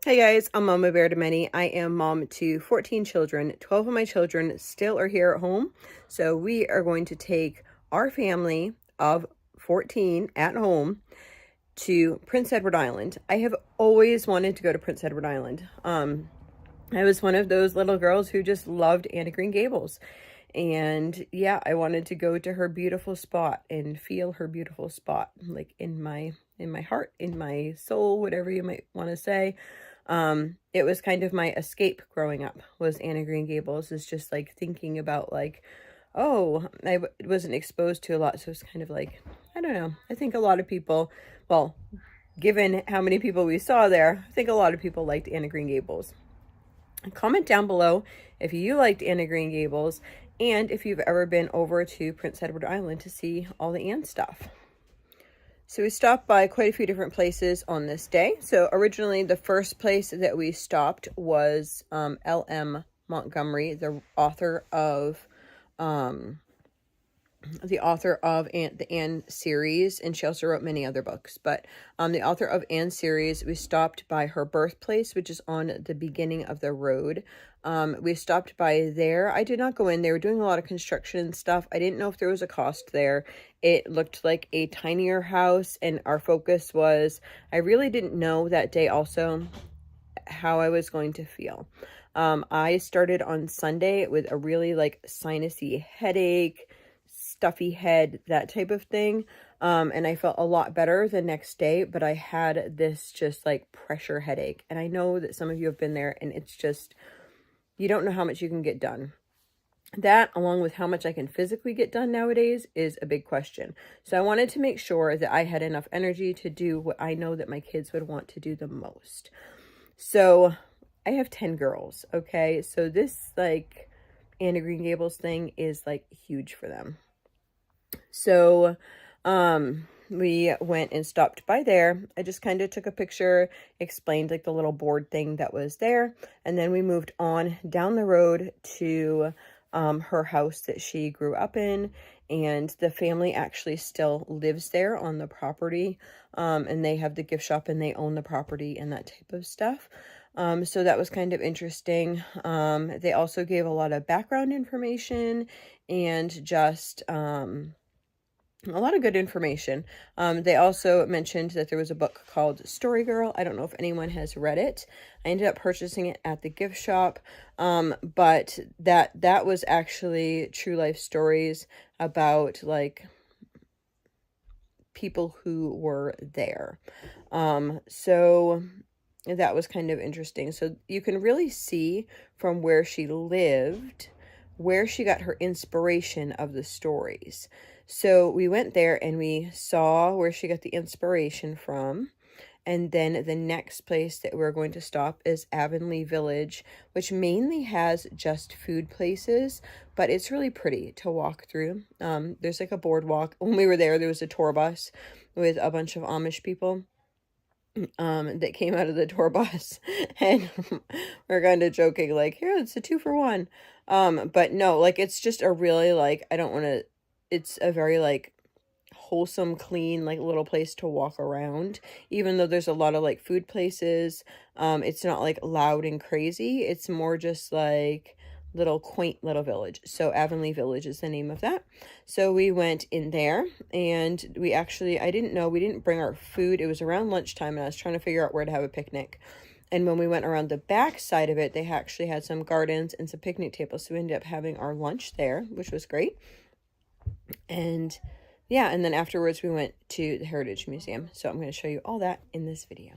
Hey guys, I'm Mama Bear to Many. I am mom to 14 children. 12 of my children still are here at home. So we are going to take our family of 14 at home to Prince Edward Island. I have always wanted to go to Prince Edward Island. I was one of those little girls who just loved Anne of Green Gables. And yeah, I wanted to go to her beautiful spot and feel her beautiful spot, like in my heart, in my soul, whatever you might want to say. It was kind of my escape growing up, was Anne of Green Gables. Is just like thinking about like, oh, I wasn't exposed to a lot, so it's kind of like, I don't know. I think a lot of people, well, given how many people we saw there, I think a lot of people liked Anne of Green Gables. Comment down below if you liked Anne of Green Gables and if you've ever been over to Prince Edward Island to see all the Anne stuff. So we stopped by quite a few different places on this day. So originally the first place that we stopped was L.M. Montgomery, the author of the Anne series, and she also wrote many other books. But the author of Anne series, we stopped by her birthplace, which is on the beginning of the road. We stopped by there. I did not go in. They were doing a lot of construction and stuff. I didn't know if there was a cost there. It looked like a tinier house, and our focus was, I really didn't know that day also how I was going to feel. I started on Sunday with a really like sinusy headache, stuffy head, that type of thing. And I felt a lot better the next day, but I had this just like pressure headache. And I know that some of you have been there, and it's just, you don't know how much you can get done. That, along with how much I can physically get done nowadays, is a big question. So I wanted to make sure that I had enough energy to do what I know that my kids would want to do the most. So I have 10 girls, okay? So this like Anne of Green Gables thing is like huge for them. So we went and stopped by there. I just kind of took a picture, explained like the little board thing that was there, and then we moved on down the road to her house that she grew up in, and the family actually still lives there on the property, and they have the gift shop and they own the property and that type of stuff. So that was kind of interesting. They also gave a lot of background information and just a lot of good information. They also mentioned that there was a book called Story Girl. I don't know if anyone has read it. I ended up purchasing it at the gift shop. But that was actually true life stories about like people who were there. So that was kind of interesting. So you can really see from where she lived, where she got her inspiration of the stories. So we went there and we saw where she got the inspiration from. And then the next place that we're going to stop is Avonlea Village, which mainly has just food places, but it's really pretty to walk through. There's like a boardwalk. When we were there was a tour bus with a bunch of Amish people that came out of the tour bus, and we're kind of joking like, here, it's a 2-for-1. But no, like, it's just a really like, it's a very like wholesome, clean, like little place to walk around, even though there's a lot of like food places. It's not like loud and crazy. It's more just like little quaint little village. So Avonlea Village is the name of that. So we went in there, and we didn't bring our food. It was around lunchtime, and I was trying to figure out where to have a picnic. And when we went around the back side of it, they actually had some gardens and some picnic tables. So we ended up having our lunch there, which was great. And yeah, and then afterwards we went to the Heritage Museum. So I'm going to show you all that in this video.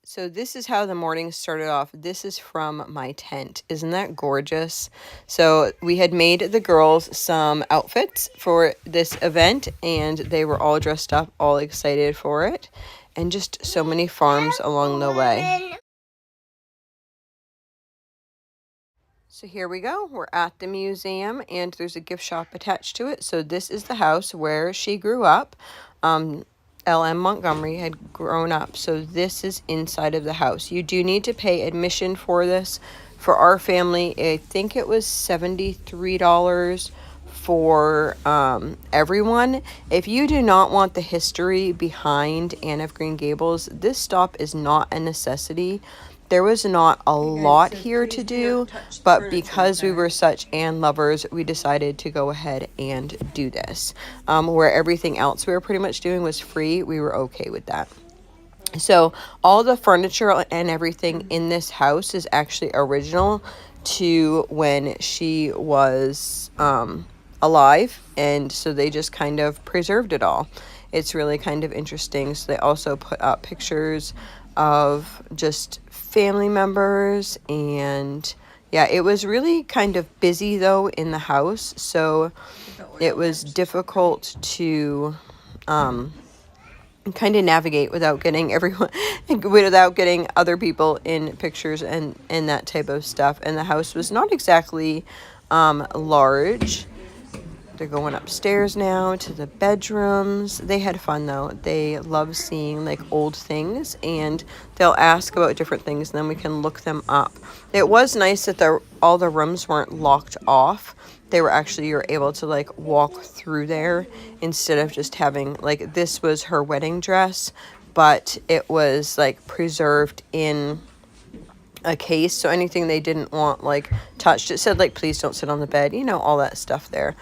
So this is how the morning started off. This is from my tent. Isn't that gorgeous? So we had made the girls some outfits for this event, and they were all dressed up, all excited for it, and just so many farms along the way. So here we go. We're at the museum, and there's a gift shop attached to it. So this is the house where she grew up. L.M. Montgomery had grown up. So this is inside of the house. You do need to pay admission for this. For our family, I think it was $73 for everyone. If you do not want the history behind Anne of Green Gables, this stop is not a necessity. There was not a lot here to do, but because we were such Anne lovers, we decided to go ahead and do this. Where everything else we were pretty much doing was free, we were okay with that. So all the furniture and everything in this house is actually original to when she was alive, and so they just kind of preserved it all. It's really kind of interesting. So they also put up pictures of just family members, and yeah, it was really kind of busy though in the house, so it was difficult to kind of navigate without getting everyone without getting other people in pictures and that type of stuff. And the house was not exactly large. They're going upstairs now to the bedrooms. They had fun though. They love seeing like old things, and they'll ask about different things, and then we can look them up. It was nice that all the rooms weren't locked off. They were actually, you're able to like walk through there instead of just having like, this was her wedding dress, but it was like preserved in a case, so anything they didn't want like touched, it said like, please don't sit on the bed, you know, all that stuff there.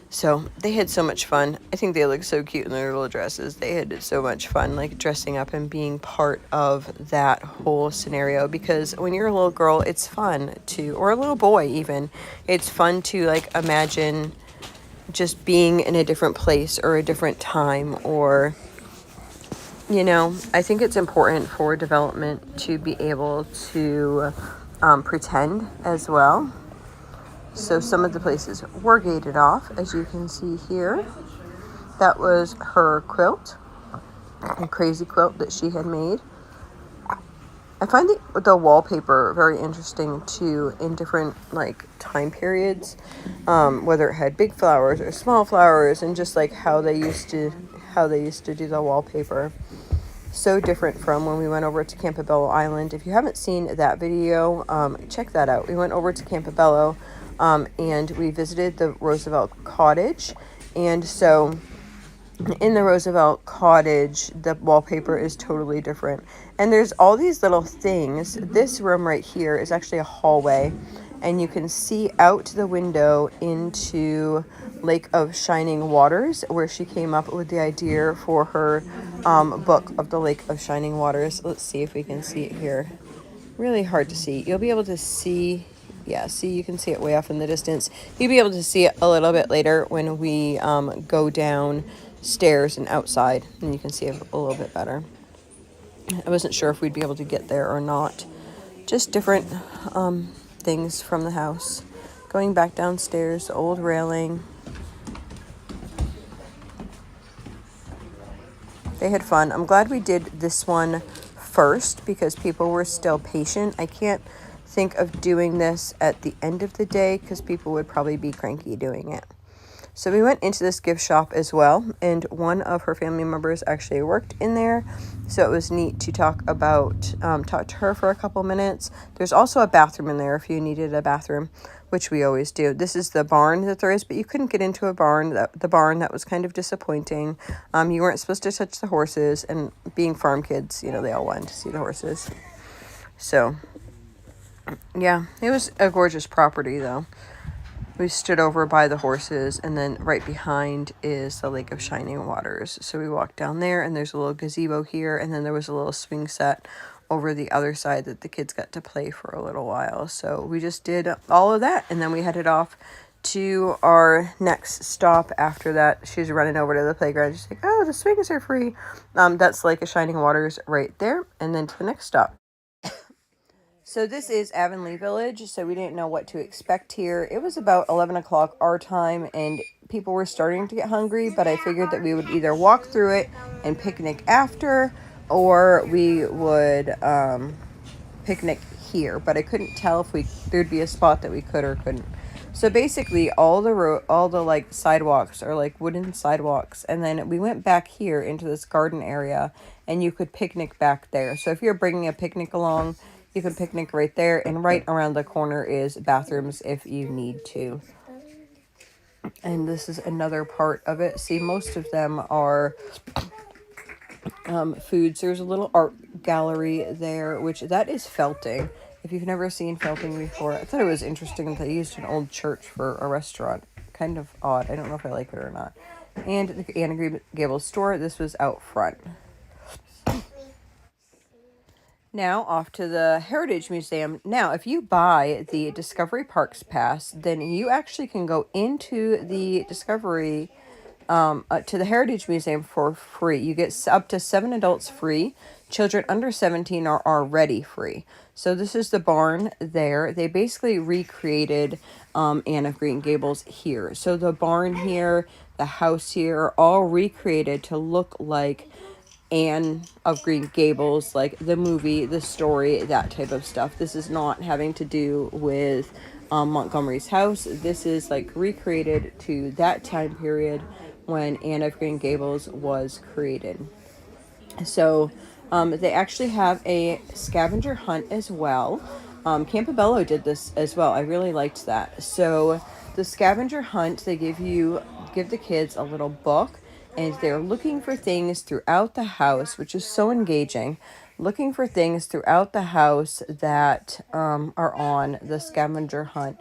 So they had so much fun. I think they look so cute in their little dresses. They had so much fun, like dressing up and being part of that whole scenario. Because when you're a little girl, it's fun to, or a little boy even, it's fun to like imagine just being in a different place or a different time, or, you know, I think it's important for development to be able to pretend as well. So some of the places were gated off, as you can see here. That was her quilt, a crazy quilt that she had made. I find the wallpaper very interesting too, in different like time periods, whether it had big flowers or small flowers, and just like how they used to do the wallpaper. So different from when we went over to Campobello Island. If you haven't seen that video, check that out. We went over to Campobello, and we visited the Roosevelt Cottage, and so in the Roosevelt Cottage, the wallpaper is totally different. And there's all these little things. This room right here is actually a hallway, and you can see out the window into Lake of Shining Waters, where she came up with the idea for her book of the Lake of Shining Waters. Let's see if we can see it here. Really hard to see. You'll be able to see, yeah, see, you can see it way off in the distance. You'll be able to see it a little bit later when we go downstairs and outside, and you can see it a little bit better. I wasn't sure if we'd be able to get there or not. Just different things from the house. Going back downstairs, the old railing. They had fun. I'm glad we did this one first because people were still patient. I can't think of doing this at the end of the day because people would probably be cranky doing it. So we went into this gift shop as well, and one of her family members actually worked in there, so it was neat to talk to her for a couple minutes. There's also a bathroom in there if you needed a bathroom, which we always do. This is the barn that there is, but you couldn't get into a barn. That was kind of disappointing. You weren't supposed to touch the horses, and being farm kids, you know, they all wanted to see the horses. So yeah, it was a gorgeous property though. We stood over by the horses, and then right behind is the Lake of Shining Waters. So we walked down there, and there's a little gazebo here, and then there was a little swing set over the other side that the kids got to play for a little while. So we just did all of that, and then we headed off to our next stop after that. She was running over to the playground. She's like, oh, the swings are free. That's Lake of Shining Waters right there, and then to the next stop. So this is Avonlea Village, so we didn't know what to expect here. It was about 11 o'clock our time, and people were starting to get hungry, but I figured that we would either walk through it and picnic after, or we would picnic here. But I couldn't tell if there'd be a spot that we could or couldn't. So basically, all the like sidewalks are like wooden sidewalks, and then we went back here into this garden area, and you could picnic back there. So if you're bringing a picnic along, you can picnic right there, and right around the corner is bathrooms if you need to. And this is another part of it. See, most of them are foods. There's a little art gallery there, which that is felting. If you've never seen felting before, I thought it was interesting that they used an old church for a restaurant. Kind of odd. I don't know if I like it or not. And the Anne Gables store, this was out front. Now off to the Heritage Museum. Now, if you buy the Discovery Parks Pass, then you actually can go into the Discovery to the Heritage Museum for free. You get up to 7 adults free. Children under 17 are already free. So this is the barn there. They basically recreated Anne of Green Gables here. So the barn here, the house here, are all recreated to look like Anne of Green Gables, like the movie, the story, that type of stuff. This is not having to do with Montgomery's house. This is like recreated to that time period when Anne of Green Gables was created. So they actually have a scavenger hunt as well. Campobello did this as well. I really liked that. So the scavenger hunt, they give the kids a little book, and they're looking for things throughout the house, which is so engaging. Looking for things throughout the house that are on the scavenger hunt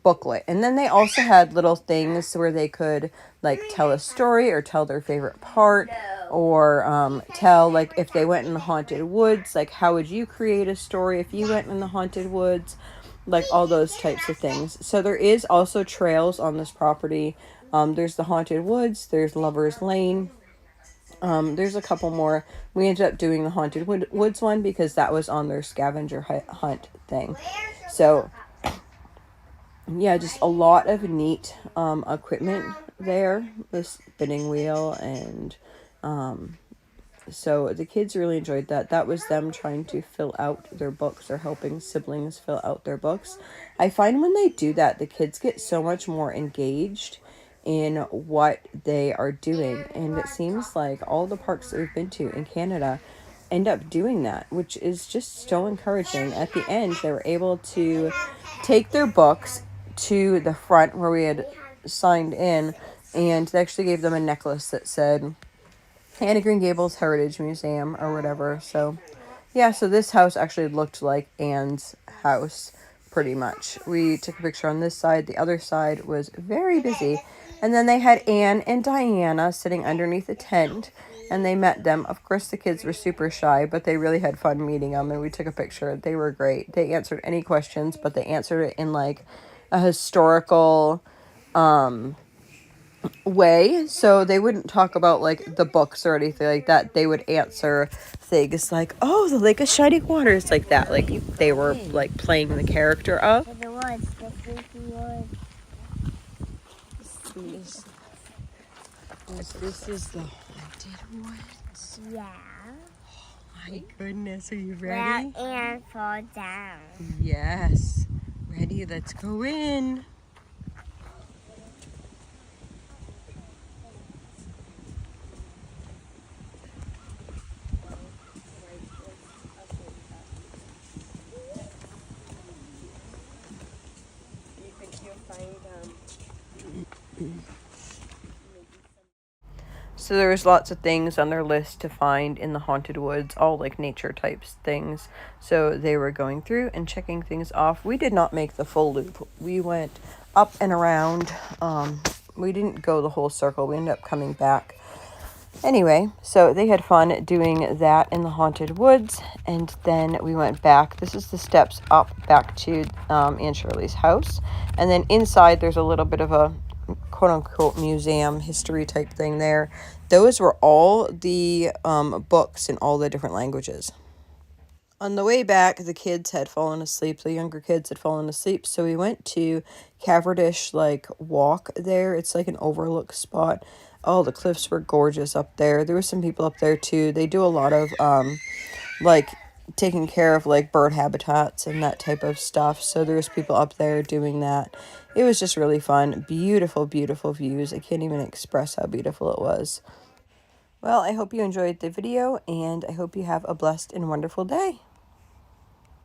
booklet. And then they also had little things where they could like tell a story or tell their favorite part, or tell, like, if they went in the haunted woods, like how would you create a story if you went in the haunted woods, like all those types of things. So there is also trails on this property. There's the haunted woods, there's Lover's Lane. There's a couple more. We ended up doing the haunted woods one because that was on their scavenger hunt thing. So yeah, just a lot of neat equipment there. The spinning wheel, and so the kids really enjoyed that. That was them trying to fill out their books, or helping siblings fill out their books. I find when they do that, the kids get so much more engaged in what they are doing. And it seems like all the parks that we've been to in Canada end up doing that, which is just so encouraging. At the end, they were able to take their books to the front where we had signed in, and they actually gave them a necklace that said Anne of Green Gables Heritage Museum or whatever. So yeah, so this house actually looked like Anne's house pretty much. We took a picture on this side. The other side was very busy. And then they had Anne and Diana sitting underneath a tent, and they met them. Of course, the kids were super shy, but they really had fun meeting them, and we took a picture. They were great. They answered any questions, but they answered it in like a historical way. So they wouldn't talk about like the books or anything like that. They would answer things like, oh, the Lake of Shining Waters, like that. Like they were like playing the character of. This is the haunted woods. Yeah. My goodness, are you ready? Where Anne fall down. Yes. Ready? Let's go in. So there was lots of things on their list to find in the haunted woods, all like nature types things. So they were going through and checking things off. We did not make the full loop. We went up and around. We didn't go the whole circle. We ended up coming back. Anyway, so they had fun doing that in the haunted woods, and then we went back. This is the steps up back to Anne Shirley's house, and then inside there's a little bit of a quote-unquote museum history type thing there. Those were all the books in all the different languages. On the way back, the kids had fallen asleep. The younger kids had fallen asleep, so we went to Cavendish Walk there. It's like an overlook spot. Oh, the cliffs were gorgeous up there. There were some people up there too. They do a lot of taking care of bird habitats and that type of stuff. So there was people up there doing that. It was just really fun. Beautiful, beautiful views. I can't even express how beautiful it was. Well, I hope you enjoyed the video, and I hope you have a blessed and wonderful day.